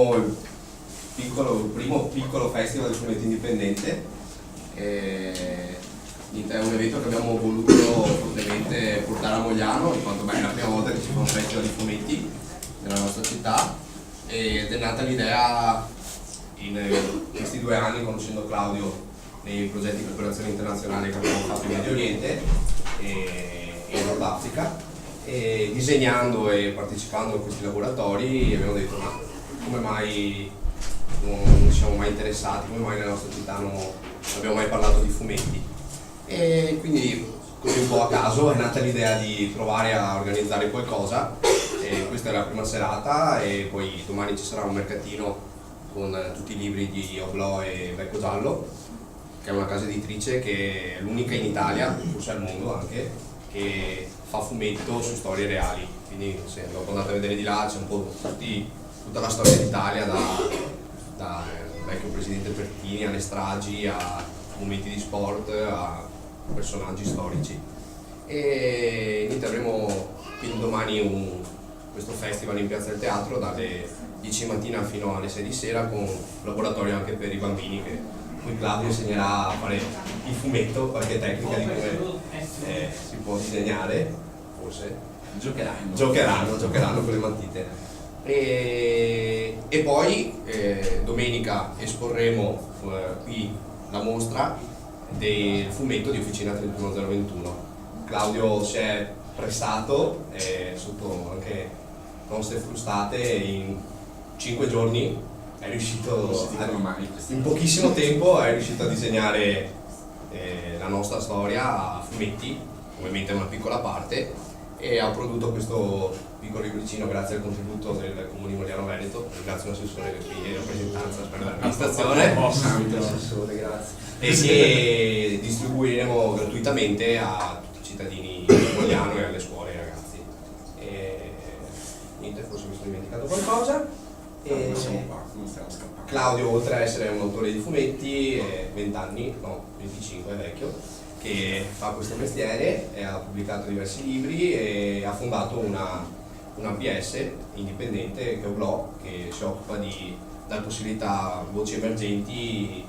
Siamo il primo piccolo festival del fumetto indipendente. È un evento che abbiamo voluto fortemente portare a Mogliano, in quanto è la prima volta che si fa un festival di fumetti nella nostra città, ed è nata l'idea in questi 2 anni, conoscendo Claudio nei progetti di cooperazione internazionale che abbiamo fatto in Medio Oriente e in Nord Africa, e disegnando e partecipando a questi laboratori abbiamo detto: ma come mai non siamo mai interessati, come mai nella nostra città non abbiamo mai parlato di fumetti? E quindi così un po' a caso è nata l'idea di provare a organizzare qualcosa, e questa è la prima serata, e poi domani ci sarà un mercatino con tutti i libri di Oblò e Becco Giallo, che è una casa editrice che è l'unica in Italia, forse al mondo anche, che fa fumetto su storie reali. Quindi se dopo andate a vedere di là c'è un po' tutta la storia d'Italia, da vecchio presidente Pertini alle stragi, a momenti di sport, a personaggi storici. E niente, avremo quindi domani questo festival in Piazza del Teatro dalle 10 mattina fino alle 6 di sera, con un laboratorio anche per i bambini, che poi Claudio insegnerà a fare il fumetto, qualche tecnica di come si può disegnare, forse giocheranno con le matite. E poi domenica esporremo qui la mostra del fumetto di Officina 31021. Claudio si è prestato, sotto anche nostre frustate, in 5 giorni è riuscito, in pochissimo tempo è riuscito a disegnare la nostra storia a fumetti, ovviamente una piccola parte, e ha prodotto questo piccolo libricino grazie al contributo del Comune di Mogliano Veneto. Ringrazio l'assessore che è qui in rappresentanza per l'amministrazione. Assessore, grazie. E che distribuiremo gratuitamente a tutti i cittadini di Mogliano e alle scuole e ai ragazzi. Niente, forse mi sono dimenticato qualcosa. Siamo qua, non stiamo scappando. Claudio, oltre a essere un autore di fumetti, 20 anni, no, 25, è vecchio, che fa questo mestiere, ha pubblicato diversi libri e ha fondato una PS indipendente, che è Oblò, che si occupa di dare possibilità a voci emergenti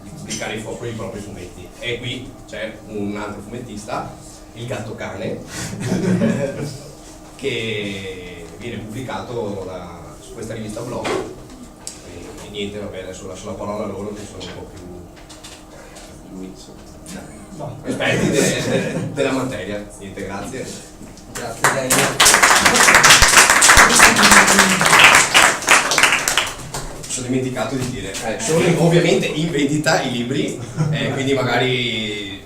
di pubblicare i propri fumetti. E qui c'è un altro fumettista, il Gatto Cane, che viene pubblicato su questa rivista Blog. E niente, vabbè, adesso lascio la parola a loro, che sono un po' più esperti della materia. Niente, grazie. Grazie a lei. Mi sono dimenticato di dire, sono ovviamente in vendita i libri, quindi magari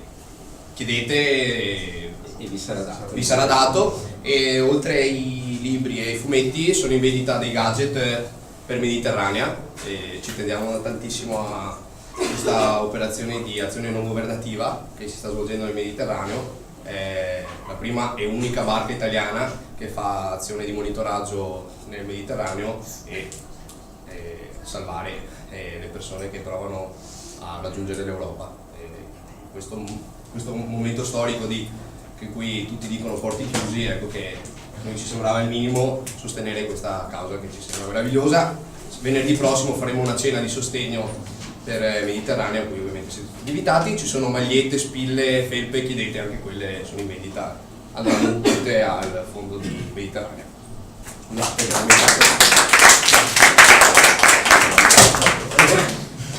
chiedete e vi sarà dato. E oltre ai libri e ai fumetti sono in vendita dei gadget per Mediterranea, e ci teniamo tantissimo a questa operazione di azione non governativa che si sta svolgendo nel Mediterraneo. È la prima e unica barca italiana che fa azione di monitoraggio nel Mediterraneo e salvare le persone che provano a raggiungere l'Europa. Questo momento storico in cui tutti dicono porti chiusi, ecco che noi ci sembrava il minimo sostenere questa causa che ci sembra meravigliosa. Venerdì prossimo faremo una cena di sostegno per Mediterraneo, a cui ovviamente siete tutti invitati. Ci sono magliette, spille, felpe, chiedete, anche quelle sono in vendita, andranno tutte al fondo di Mediterraneo.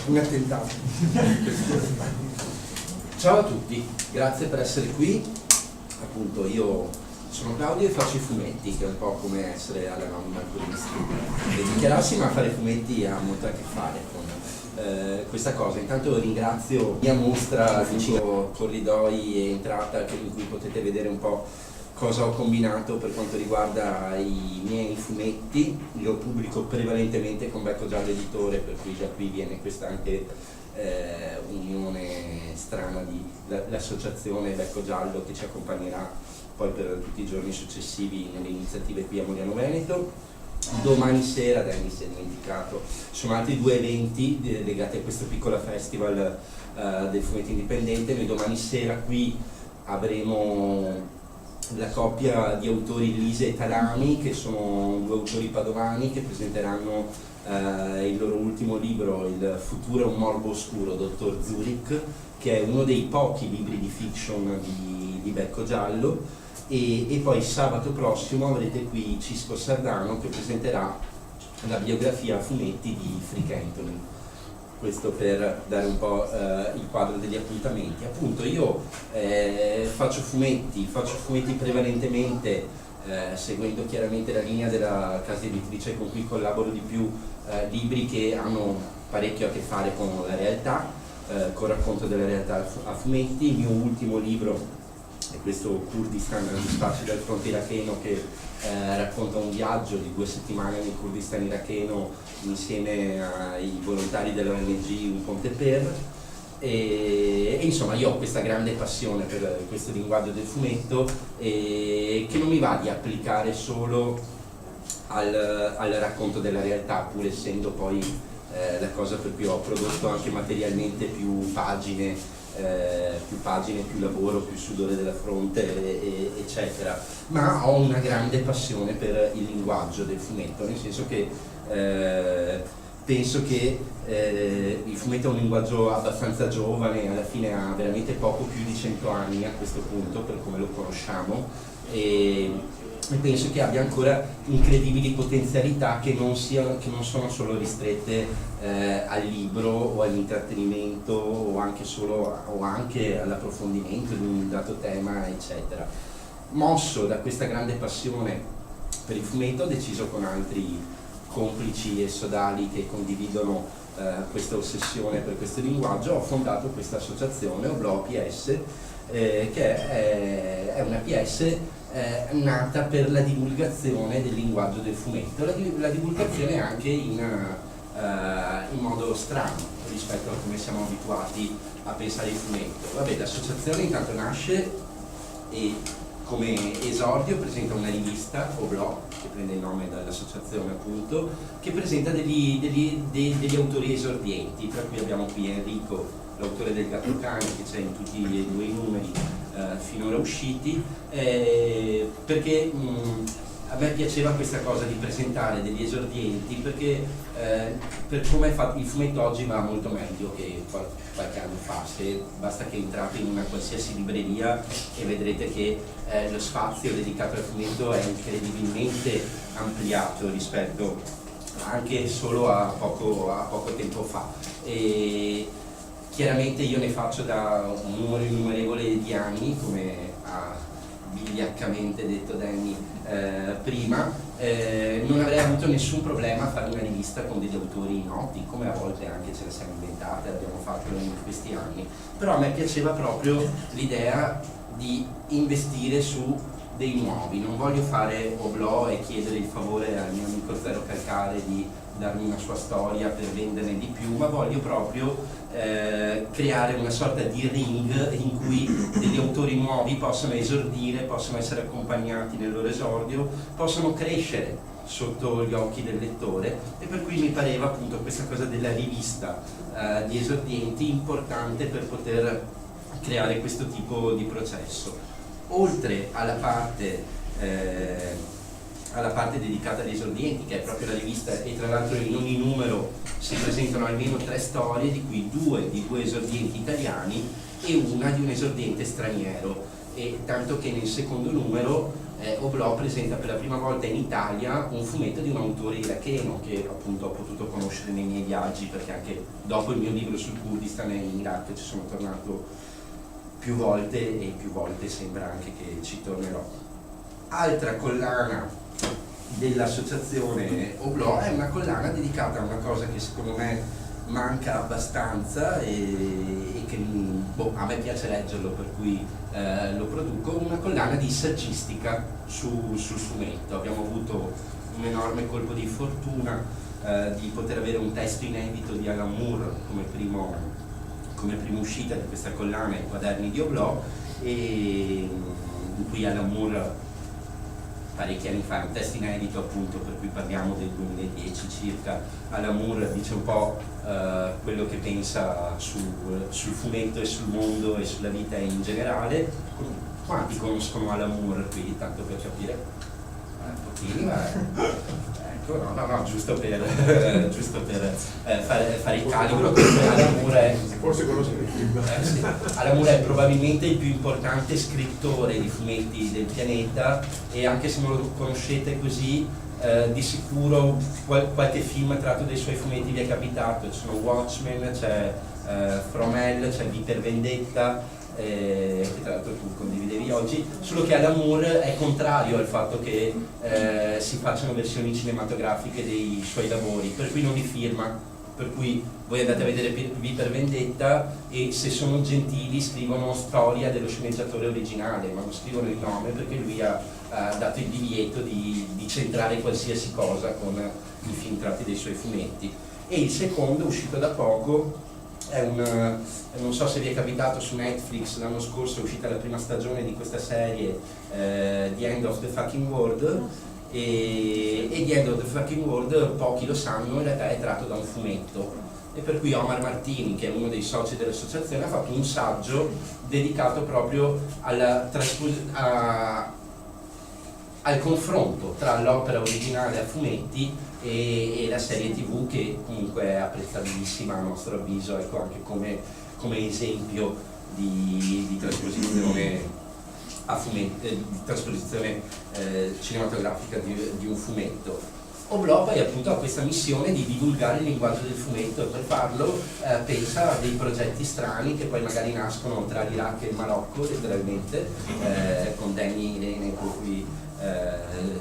Un attentato. Ciao a tutti, grazie per essere qui. Appunto, io sono Claudio e faccio i fumetti, che è un po' come essere alla nonna e dichiararsi, ma fare fumetti ha molto a che fare con questa cosa. Intanto ringrazio mia mostra vicino corridoi e entrata, in cui potete vedere un po' cosa ho combinato per quanto riguarda i miei fumetti. Io pubblico prevalentemente con Becco Giallo Editore, per cui da qui viene questa anche unione strana di l'associazione Becco Giallo, che ci accompagnerà poi per tutti i giorni successivi nelle iniziative qui a Mogliano Veneto. Domani sera, dai, mi si è dimenticato, ci sono altri 2 eventi legati a questo piccolo festival del fumetto indipendente. Noi domani sera qui avremo la coppia di autori Lise e Talami, che sono due autori padovani che presenteranno il loro ultimo libro, Il futuro è un morbo oscuro, Dottor Zurich, che è uno dei pochi libri di fiction di Becco Giallo, e poi sabato prossimo avrete qui Cisco Sardano che presenterà la biografia a fumetti di Frick Anthony. Questo per dare un po' il quadro degli appuntamenti. Appunto io faccio fumetti prevalentemente seguendo chiaramente la linea della casa editrice con cui collaboro di più, libri che hanno parecchio a che fare con la realtà, con racconto della realtà a fumetti. Il mio ultimo libro è questo Kurdistan, gli spazi del fronte iracheno, che racconta un viaggio di 2 settimane nel Kurdistan iracheno insieme ai volontari dell'ONG Un Ponte Per, e insomma io ho questa grande passione per questo linguaggio del fumetto, che non mi va di applicare solo al racconto della realtà, pur essendo poi la cosa per cui ho prodotto anche materialmente più pagine, più lavoro, più sudore della fronte, eccetera. Ma ho una grande passione per il linguaggio del fumetto, nel senso che penso che il fumetto è un linguaggio abbastanza giovane, alla fine ha veramente poco più di 100 anni a questo punto per come lo conosciamo, e penso che abbia ancora incredibili potenzialità che non sono solo ristrette al libro o all'intrattenimento o anche all'approfondimento di un dato tema, eccetera. Mosso da questa grande passione per il fumetto, ho deciso con altri complici e sodali che condividono questa ossessione per questo linguaggio, ho fondato questa associazione, Oblò PS, che è una PS nata per la divulgazione del linguaggio del fumetto, la divulgazione anche in modo strano rispetto a come siamo abituati a pensare il fumetto. Vabbè, l'associazione intanto nasce e come esordio presenta una rivista, Oblò, che prende il nome dall'associazione appunto, che presenta degli autori esordienti, tra cui abbiamo qui Enrico, l'autore del Gattocane, che c'è in tutti e 2 i numeri finora usciti, perché a me piaceva questa cosa di presentare degli esordienti, perché per come è fatto il fumetto oggi va molto meglio che qualche anno fa. Basta che entrate in una qualsiasi libreria e vedrete che lo spazio dedicato al fumetto è incredibilmente ampliato rispetto anche solo a poco tempo fa. E chiaramente io ne faccio da un numero innumerevole di anni, come ha vigliaccamente detto Danny prima. Non avrei avuto nessun problema a fare una rivista con degli autori noti, come a volte anche ce le siamo inventate, abbiamo fatto in questi anni, però a me piaceva proprio l'idea di investire su dei nuovi. Non voglio fare Oblò e chiedere il favore al mio amico Zero Calcare di darmi una sua storia per venderne di più, ma voglio proprio creare una sorta di ring in cui degli autori nuovi possono esordire, possono essere accompagnati nel loro esordio, possono crescere sotto gli occhi del lettore, e per cui mi pareva appunto questa cosa della rivista di esordienti importante per poter creare questo tipo di processo. Oltre alla parte dedicata agli esordienti, che è proprio la rivista, e tra l'altro in ogni numero si presentano almeno 3 storie, di cui 2 di 2 esordienti italiani e una di un esordiente straniero, e tanto che nel secondo numero Oblò presenta per la prima volta in Italia un fumetto di un autore iracheno che appunto ho potuto conoscere nei miei viaggi, perché anche dopo il mio libro sul Kurdistan e in Iraq ci sono tornato più volte, e più volte sembra anche che ci tornerò. Altra collana dell'associazione Oblò è una collana dedicata a una cosa che secondo me manca abbastanza e che a me piace leggerlo, per cui lo produco, una collana di saggistica sul fumetto. Abbiamo avuto un enorme colpo di fortuna di poter avere un testo inedito di Alan Moore come prima uscita di questa collana, I Quaderni di Oblò, e in cui Alan Moore parecchi anni fa, un testo inedito appunto, per cui parliamo del 2010 circa, Alan Moore dice un po' quello che pensa sul fumetto e sul mondo e sulla vita in generale, Quanti conoscono Alan Moore qui, tanto per capire? Pochini, ma ecco, no, giusto per, fare il calibro. Alan Moore è, Forse conosco il film. sì. Alan Moore è probabilmente il più importante scrittore di fumetti del pianeta, e anche se non lo conoscete così, di sicuro qualche film tratto dai suoi fumetti vi è capitato. Ci sono Watchmen, c'è From Hell, c'è V per Vendetta, che tra l'altro tu condividevi oggi, solo che Alan Moore è contrario al fatto che si facciano versioni cinematografiche dei suoi lavori, per cui non li firma. Per cui voi andate a vedere V per Vendetta e, se sono gentili, scrivono storia dello sceneggiatore originale, ma non scrivono il nome perché lui ha dato il divieto di centrare qualsiasi cosa con i film tratti dei suoi fumetti. E il secondo, uscito da poco, è non so se vi è capitato, su Netflix l'anno scorso è uscita la prima stagione di questa serie, The End of the Fucking World, e The End of the Fucking World, pochi lo sanno, in realtà è tratto da un fumetto, e per cui Omar Martini, che è uno dei soci dell'associazione, ha fatto un saggio dedicato proprio al confronto tra l'opera originale a fumetti e la serie TV, che comunque è apprezzabilissima a nostro avviso, ecco, anche come esempio di trasposizione di trasposizione cinematografica di un fumetto. Oblò poi appunto ha questa missione di divulgare il linguaggio del fumetto, e per farlo pensa a dei progetti strani che poi magari nascono tra l'Iraq e il Marocco, letteralmente, con Danny Irene, con cui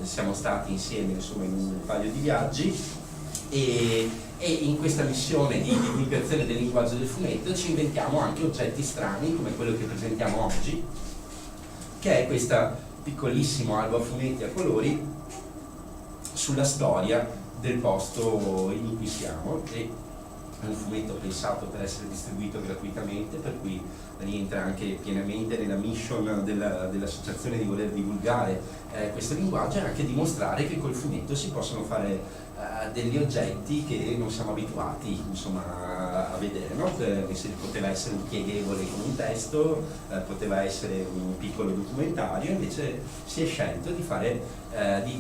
siamo stati insieme, insomma, in un paio di viaggi, e in questa missione di divulgazione del linguaggio del fumetto ci inventiamo anche oggetti strani come quello che presentiamo oggi, che è questo piccolissimo albo a fumetti a colori sulla storia del posto in cui siamo. E è un fumetto pensato per essere distribuito gratuitamente, per cui rientra anche pienamente nella mission dell'associazione di voler divulgare questo linguaggio, e anche dimostrare che col fumetto si possono fare degli oggetti che non siamo abituati, insomma, a vedere, no? Poteva essere un pieghevole con un testo, poteva essere un piccolo documentario, invece si è scelto di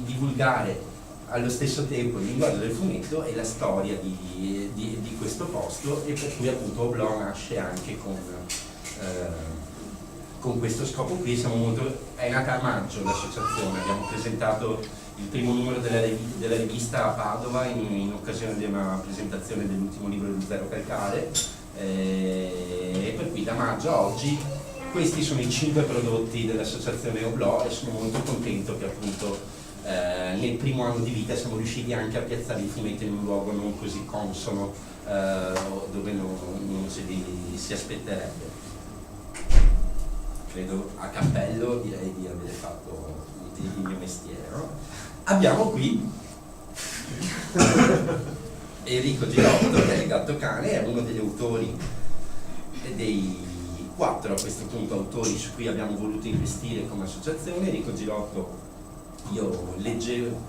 divulgare allo stesso tempo il linguaggio del fumetto e la storia di questo posto, e per cui appunto Oblò nasce anche con questo scopo qui. È nata a maggio l'associazione, abbiamo presentato il primo numero della rivista a Padova in occasione di una presentazione dell'ultimo libro di Zero Calcare, e per cui da maggio a oggi questi sono i 5 prodotti dell'associazione Oblò, e sono molto contento che appunto nel primo anno di vita siamo riusciti anche a piazzare i fumetti in un luogo non così consono, dove non si aspetterebbe. Credo, a cappello, direi di aver fatto il mio mestiere, no? Abbiamo qui Enrico Girotto, che è il Gattocane, è uno degli autori, dei 4 a questo punto autori su cui abbiamo voluto investire come associazione. Enrico Girotto io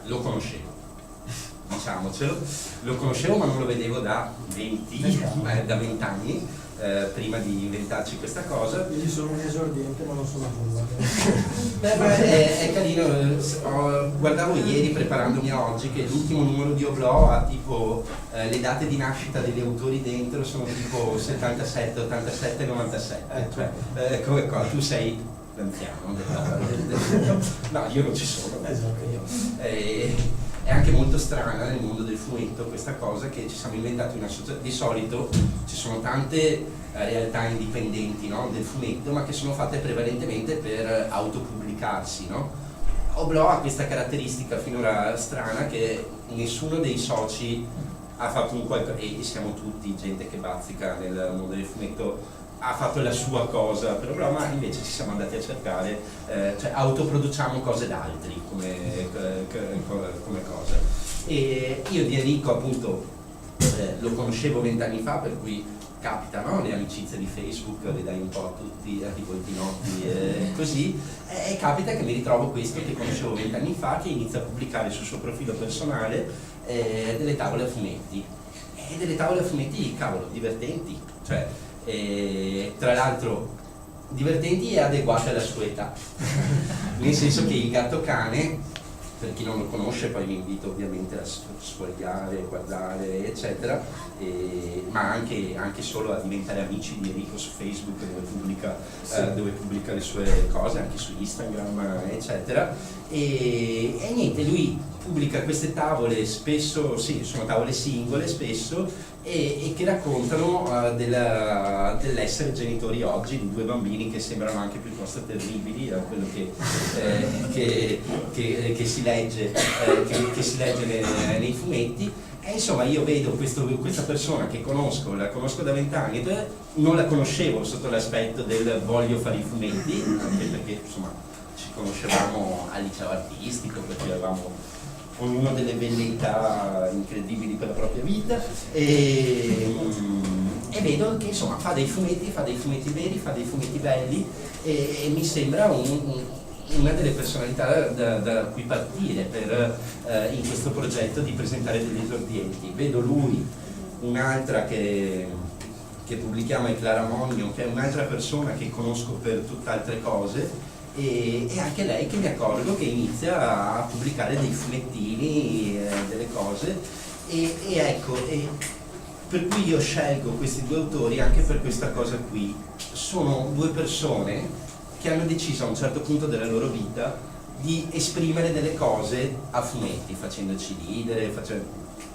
lo conoscevo, diciamocelo, lo conoscevo, ma non lo vedevo da 20 anni, prima di inventarci questa cosa. Io sono un esordiente, ma non sono nulla. È carino, guardavo ieri preparandomi a oggi che l'ultimo numero di Oblò ha tipo le date di nascita degli autori dentro sono tipo 77, 87, 97, cioè come qua, tu sei l'anziano no, io non ci sono, è anche molto strana nel mondo del fumetto questa cosa, che ci siamo inventati una società. Di solito ci sono tante realtà indipendenti, no, del fumetto, ma che sono fatte prevalentemente per autopubblicarsi, no? Oblò ha questa caratteristica finora strana, che nessuno dei soci ha fatto un qualcosa, e siamo tutti gente che bazzica nel mondo del fumetto, ha fatto la sua cosa per Oblò, ma invece ci siamo andati a cercare, cioè autoproduciamo cose d'altri come cosa. E io di Enrico appunto lo conoscevo 20 anni fa, per cui capita, no? Le amicizie di Facebook le dai un po' a tutti, a voltinotti così, e capita che mi ritrovo questo che conoscevo 20 anni fa, che inizia a pubblicare sul suo profilo personale delle tavole a fumetti, cavolo, divertenti, cioè, tra l'altro divertenti e adeguate alla sua età. Nel senso che il gatto cane, per chi non lo conosce, poi vi invito ovviamente a sfogliare, guardare, eccetera, ma anche solo a diventare amici di Enrico su Facebook, dove pubblica le sue cose, anche su Instagram, eccetera. E niente, lui pubblica queste tavole, spesso, sì, sono tavole singole spesso, e che raccontano dell'essere genitori oggi di due bambini che sembrano anche piuttosto terribili da quello che si legge, nei fumetti. E insomma io vedo questa persona che la conosco da 20 anni, non la conoscevo sotto l'aspetto del voglio fare i fumetti, anche perché insomma ci conoscevamo al liceo artistico, perché avevamo ognuno delle velleità incredibili per la propria vita, e vedo che insomma fa dei fumetti veri, fa dei fumetti belli, e mi sembra una delle personalità da cui partire per in questo progetto di presentare degli esordienti. Vedo lui, un'altra che pubblichiamo è Clara Monio, che è un'altra persona che conosco per tutt'altre cose, e anche lei che mi accorgo che inizia a pubblicare dei fumettini, delle cose, e ecco, per cui io scelgo questi due autori anche per questa cosa qui. Sono due persone che hanno deciso a un certo punto della loro vita di esprimere delle cose a fumetti, facendoci ridere,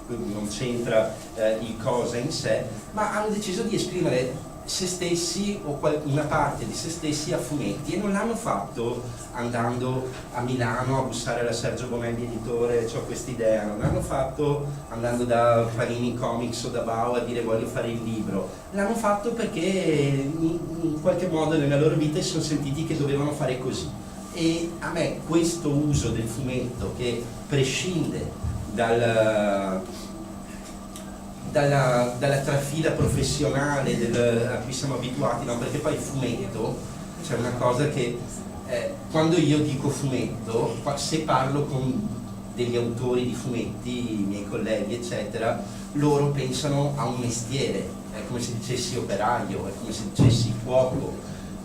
non c'entra il cosa in sé, ma hanno deciso di esprimere se stessi o una parte di se stessi a fumetti, e non l'hanno fatto andando a Milano a bussare alla Sergio Bonelli editore, ho quest'idea, non l'hanno fatto andando da Panini Comics o da Bau a dire voglio fare il libro, l'hanno fatto perché in qualche modo nella loro vita si sono sentiti che dovevano fare così. E a me questo uso del fumetto, che prescinde dalla trafila professionale a cui siamo abituati, no? Perché poi il fumetto, c'è una cosa che quando io dico fumetto, se parlo con degli autori di fumetti, i miei colleghi eccetera, loro pensano a un mestiere, è come se dicessi operaio, è come se dicessi cuoco.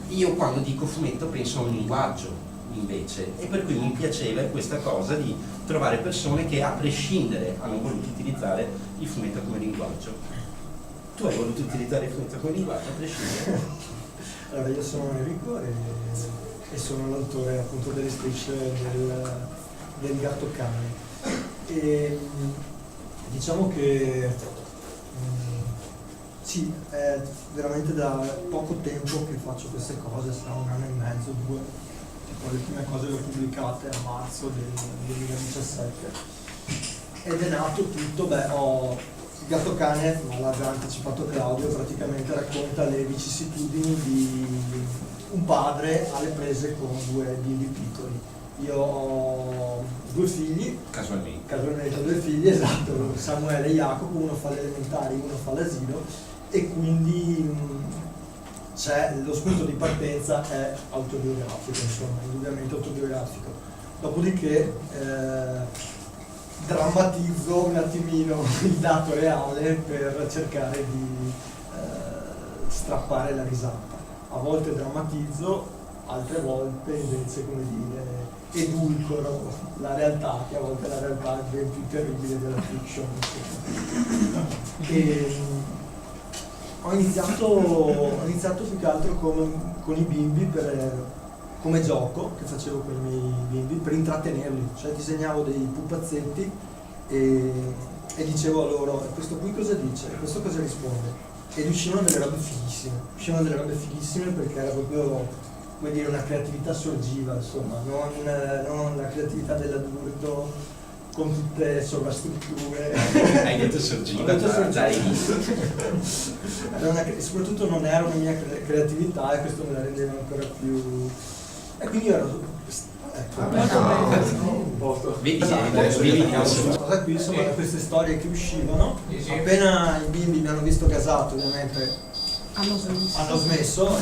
Io quando dico fumetto penso a un linguaggio invece, e per cui mi piaceva questa cosa di trovare persone che a prescindere hanno voluto utilizzare il fumetto come linguaggio. Tu hai voluto utilizzare il fumetto come linguaggio a prescindere? Allora, io sono Enrico e sono l'autore appunto delle strisce del Gatto Cane, e diciamo che sì, è veramente da poco tempo che faccio queste cose, sarà 1 anno e mezzo, 2. Le prime cose le ho pubblicate a marzo del 2017, ed è nato tutto, il Gatto Cane, ma l'ha già anticipato Claudio, praticamente racconta le vicissitudini di un padre alle prese con 2 bimbi piccoli. Io ho 2 figli, casualmente 2 figli, esatto, Samuele e Jacopo, uno fa le elementari, uno fa l'asilo, e quindi lo spunto di partenza è autobiografico, insomma, indubbiamente autobiografico. Dopodiché drammatizzo un attimino il dato reale per cercare di strappare la risata. A volte drammatizzo, altre volte invece, come dire, edulcoro la realtà, che a volte la realtà è ben più terribile della fiction. Ho iniziato più che altro con i bimbi come gioco che facevo con i miei bimbi per intrattenerli, cioè disegnavo dei pupazzetti e dicevo a loro questo qui cosa dice, questo cosa risponde, ed uscivano delle robe fighissime perché era proprio, come dire, una creatività sorgiva, insomma, non la creatività dell'adulto con tutte le sovrastrutture. Hai detto sorgiva? Soprattutto non era una mia creatività, e questo me la rendeva ancora più. E quindi ero. Questa cosa qui, insomma, queste storie che uscivano, appena i bimbi mi hanno visto gasato, ovviamente hanno smesso, no,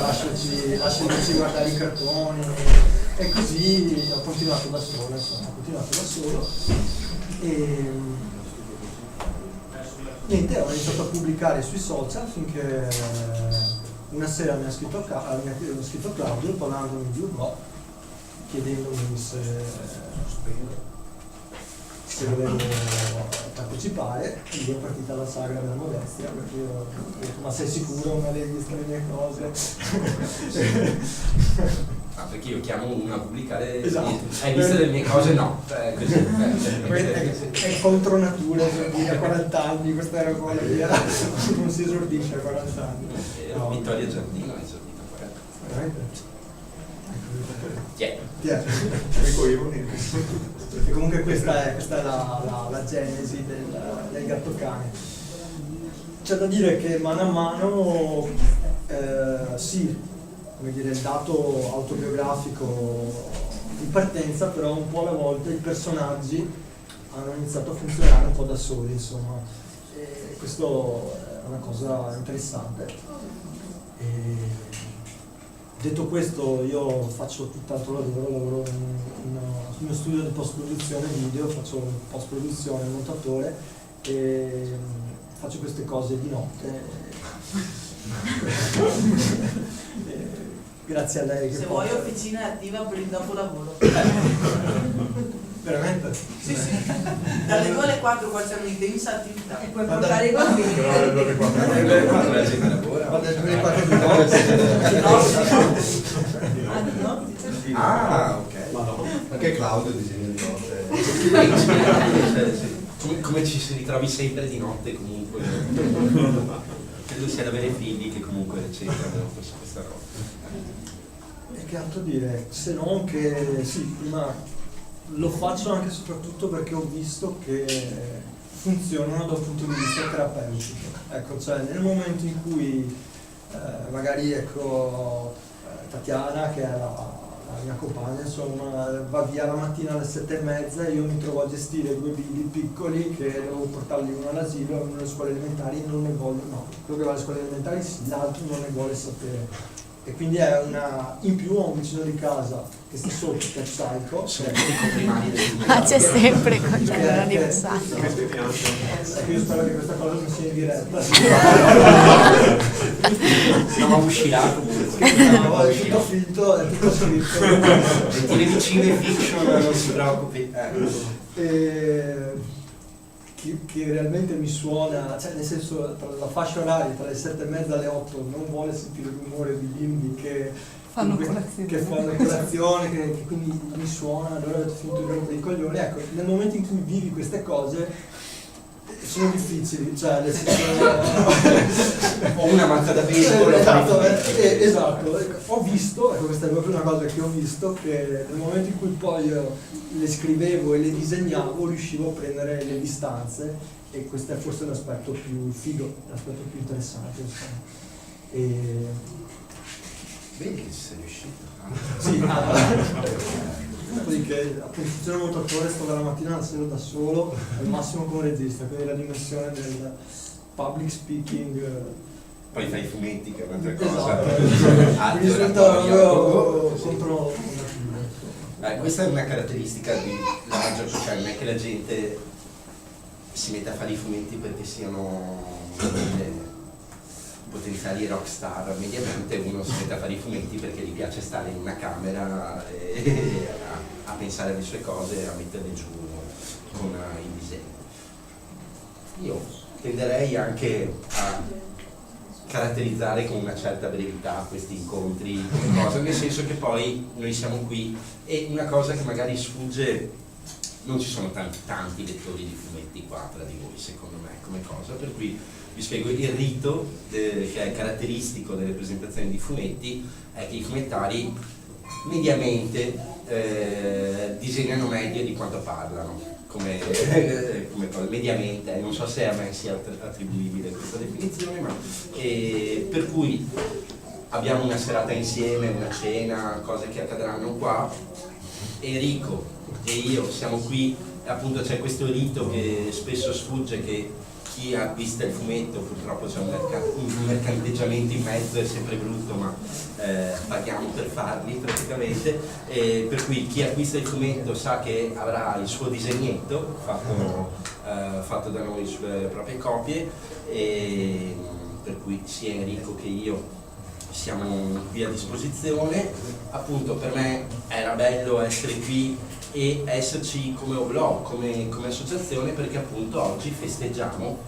lasciaci guardare i cartoni, e così ho continuato da solo, e niente, ho iniziato a pubblicare sui social finché una sera mi ha scritto Claudio parlandomi di UGO, chiedendomi se volevo partecipare, e lì è partita la saga della modestia, perché io ho detto ma sei sicuro, non avevi visto le mie cose? Perché io chiamo uno a pubblicare, Esatto. Hai visto le mie cose? No. Così, è contro natura, a 40 anni questa era qua via, non si esordisce a 40 anni. No. Vittoria Giardino è esordita a 40 anni. Veramente? Yeah. Ecco io. E comunque questa è la genesi del Gattocane. C'è da dire che mano a mano sì, come dire, il dato autobiografico di partenza, però un po' alla volta i personaggi hanno iniziato a funzionare un po' da soli, insomma, e questo è una cosa interessante. Detto questo, io faccio tutt'altro lavoro in uno studio di post-produzione video, faccio post-produzione, montatore e faccio queste cose di notte. Grazie a lei. Se vuoi officina è attiva per il dopolavoro. Veramente? Sì, sì. Dalle 2 alle 4 qua c'è un'intensa attività. E puoi portare i bambini. La gente lavora. Vado alle 4 di notte. Ah, ok. Anche Claudio disegna di notte. Come ci si ritrovi sempre di notte comunque. Credo sia da avere figli che comunque centrano questa roba. E che altro dire? Se non che sì, prima lo faccio anche e soprattutto perché ho visto che funzionano da un punto di vista terapeutico. Ecco, cioè nel momento in cui magari ecco Tatiana, che è la mia compagna, insomma, va via la mattina alle 7:30 e io mi trovo a gestire 2 bimbi piccoli che devo portarli uno all'asilo, uno alle scuole elementari, non ne voglio, no, quello che va alle scuole elementari sì, l'altro non ne vuole sapere. E quindi è una, in più ho un vicino di casa che sta sotto, che è psycho. Sono i comprimari del Ah, c'è sempre con Che- l'anniversario. Che spiace. Io spero che questa cosa non sia in diretta. No, ma uscirà comunque. No, è tutto finto, è tutto scritto. Le vicine fiction, non si preoccupi. Che realmente mi suona, cioè nel senso tra la fascia oraria tra le 7:30 e le 8 non vuole sentire il rumore di bimbi che Fanno che fanno colazione, che quindi mi suona, allora avete finito di rompere i coglioni. Ecco, nel momento in cui vivi queste cose sono difficili, cioè nel senso Ho una mazza da baseball. esatto, ho visto, ecco questa è proprio una cosa che ho visto, che nel momento in cui poi io le scrivevo e le disegnavo riuscivo a prendere le distanze e questo è forse l'aspetto più figo, l'aspetto più interessante, insomma. Vedi che ci sei riuscito. Sì, dopodiché appunto funziona molto attore, sto dalla mattina alla sera da solo, al massimo come regista, quindi la dimensione del public speaking. Poi fai i fumetti, che è un'altra cosa. Esatto, quindi risulta oratorio. contro Questa è una caratteristica della maggior, cioè non è che la gente si mette a fare i fumetti perché siano potenziali rockstar. Mediamente uno si mette a fare i fumetti perché gli piace stare in una camera e a pensare alle sue cose e a metterle giù con il disegno. Io tenderei anche a caratterizzare con una certa brevità questi incontri come cosa, nel senso che poi noi siamo qui e una cosa che magari sfugge, non ci sono tanti lettori di fumetti qua tra di voi secondo me come cosa, per cui vi spiego il rito che è caratteristico delle presentazioni di fumetti, è che i fumettari mediamente disegnano meglio di quanto parlano. Come cosa, mediamente, non so se a me sia attribuibile questa definizione, ma per cui abbiamo una serata insieme, una cena, cose che accadranno qua. Enrico e io siamo qui, appunto c'è questo rito che spesso sfugge, che chi acquista il fumetto, purtroppo c'è un mercanteggiamento in mezzo, è sempre brutto, ma paghiamo per farli praticamente, per cui chi acquista il fumetto sa che avrà il suo disegnetto fatto da noi sulle proprie copie, e per cui sia Enrico che io siamo qui a disposizione. Appunto per me era bello essere qui e esserci come Oblò, come associazione, perché appunto oggi festeggiamo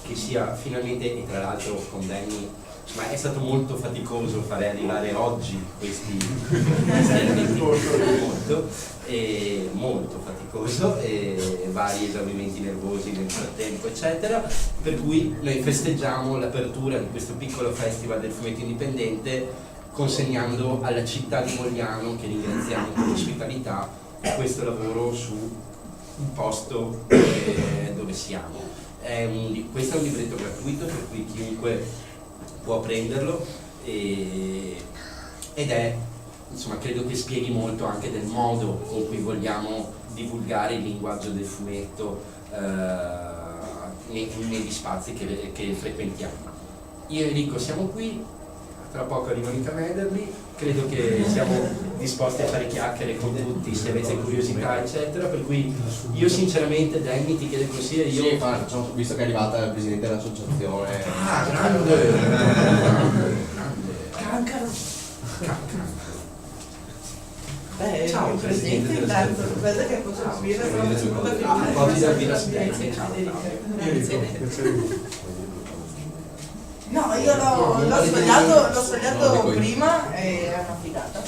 che sia finalmente, e tra l'altro con Danny, insomma, è stato molto faticoso fare arrivare oggi questi elementi, molto faticoso, e vari esaurimenti nervosi nel frattempo eccetera, per cui noi festeggiamo l'apertura di questo piccolo festival del fumetto indipendente consegnando alla città di Mogliano, che ringraziamo per l'ospitalità, questo lavoro su un posto dove siamo. Questo è un libretto gratuito per cui chiunque può prenderlo ed è, insomma, credo che spieghi molto anche del modo con cui vogliamo divulgare il linguaggio del fumetto negli spazi che frequentiamo. Io e Enrico siamo qui, tra poco arrivano i Camederli, credo che siamo disposti a fare chiacchiere con tutti se avete curiosità eccetera, per cui io sinceramente Danny ti chiedo così e io... Sì, visto che è arrivata il presidente dell'associazione. Ah, grande! Cancaro. Beh, Ciao, il Presidente presidente intanto, guarda che posso aprire la seconda Oggi da Villa Spiezia, ciao. No, io l'ho sfogliato prima e è una figata.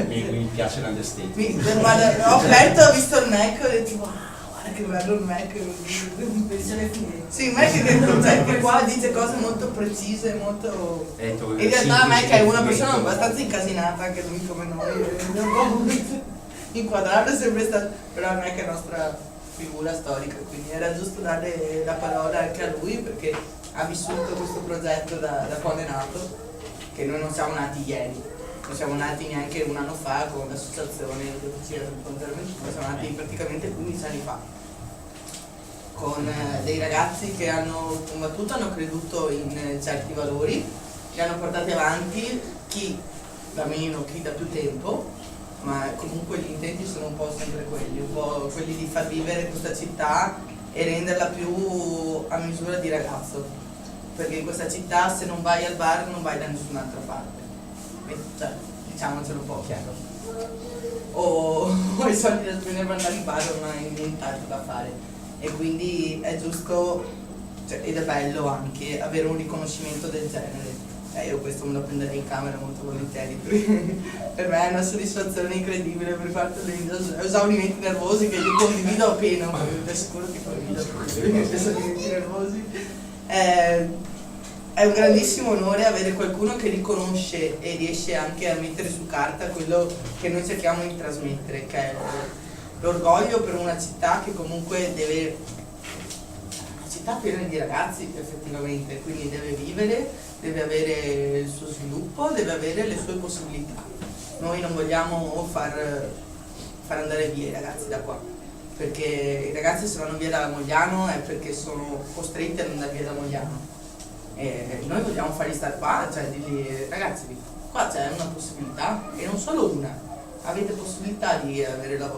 Mi piace l'understatement. Guarda, ho aperto, ho visto il Mac e ho detto wow, guarda che bello il Mac. Sì, il Mac che qua dice cose molto precise, molto... In realtà Mac è una persona abbastanza incasinata, anche lui come noi. Inquadrarlo è sempre stato... Però Mac è nostra figura storica, quindi era giusto dare la parola anche a lui perché ha vissuto questo progetto da quando è nato, che noi non siamo nati ieri, non siamo nati neanche un anno fa con l'associazione siamo nati praticamente 15 anni fa, con dei ragazzi che hanno combattuto, hanno creduto in certi valori, li hanno portati avanti, chi da meno, chi da più tempo, ma comunque gli intenti sono un po' sempre quelli, un po' quelli di far vivere questa città e renderla più a misura di ragazzo, perché in questa città se non vai al bar non vai da nessun'altra parte, cioè diciamocelo un po' chiaro, o i soldi da spendere per andare al bar non hai nient'altro da fare, e quindi è giusto, cioè, ed è bello anche avere un riconoscimento del genere. Io questo me lo prenderei in camera molto volentieri, per me è una soddisfazione incredibile per quanto degli esaurimenti nervosi che io condivido appena, ma è sicuro che condivido gli esaurimenti nervosi. È un grandissimo onore avere qualcuno che riconosce e riesce anche a mettere su carta quello che noi cerchiamo di trasmettere, che è l'orgoglio per una città che comunque deve... una città piena di ragazzi effettivamente, quindi deve vivere, deve avere il suo sviluppo, deve avere le sue possibilità. Noi non vogliamo far andare via i ragazzi da qua, perché i ragazzi se vanno via da Mogliano è perché sono costretti ad andare via da Mogliano, e noi vogliamo farli stare qua, cioè dirgli ragazzi qua c'è una possibilità, e non solo una, avete possibilità di avere la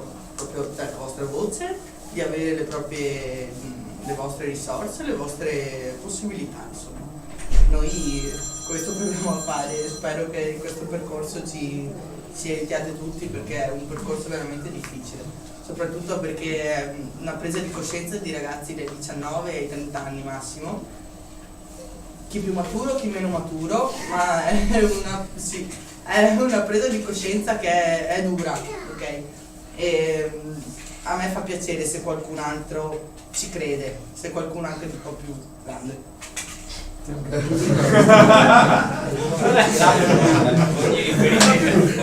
vostra voce, di avere le vostre risorse, le vostre possibilità, insomma. Noi questo proviamo a fare e spero che in questo percorso ci aiutiate tutti, perché è un percorso veramente difficile, soprattutto perché è una presa di coscienza di ragazzi dai 19 ai 30 anni massimo, chi più maturo, chi meno maturo, ma è una presa di coscienza che è dura, ok? E a me fa piacere se qualcun altro ci crede, se qualcun altro è un po' più grande.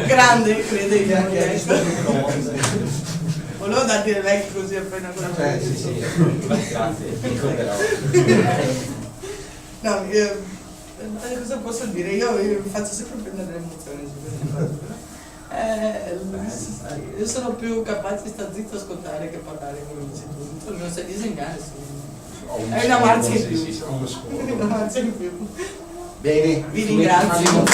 Grande, crede anche volevo darti le vecchie così appena con la sì, grazie, ricorderò. No, cosa posso dire? Io mi faccio sempre prendere le emozioni su io sono più capace di stare zitto a ascoltare che parlare, come dici tu. Non sai disegnare, è una marcia in più. Sì, uno scudo. Una marcia in più. Bene, Vi ringrazio.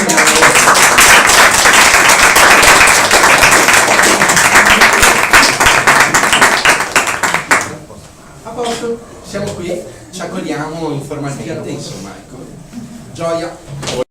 A posto, siamo qui, ci accogliamo informalmente, insomma, ecco. Gioia.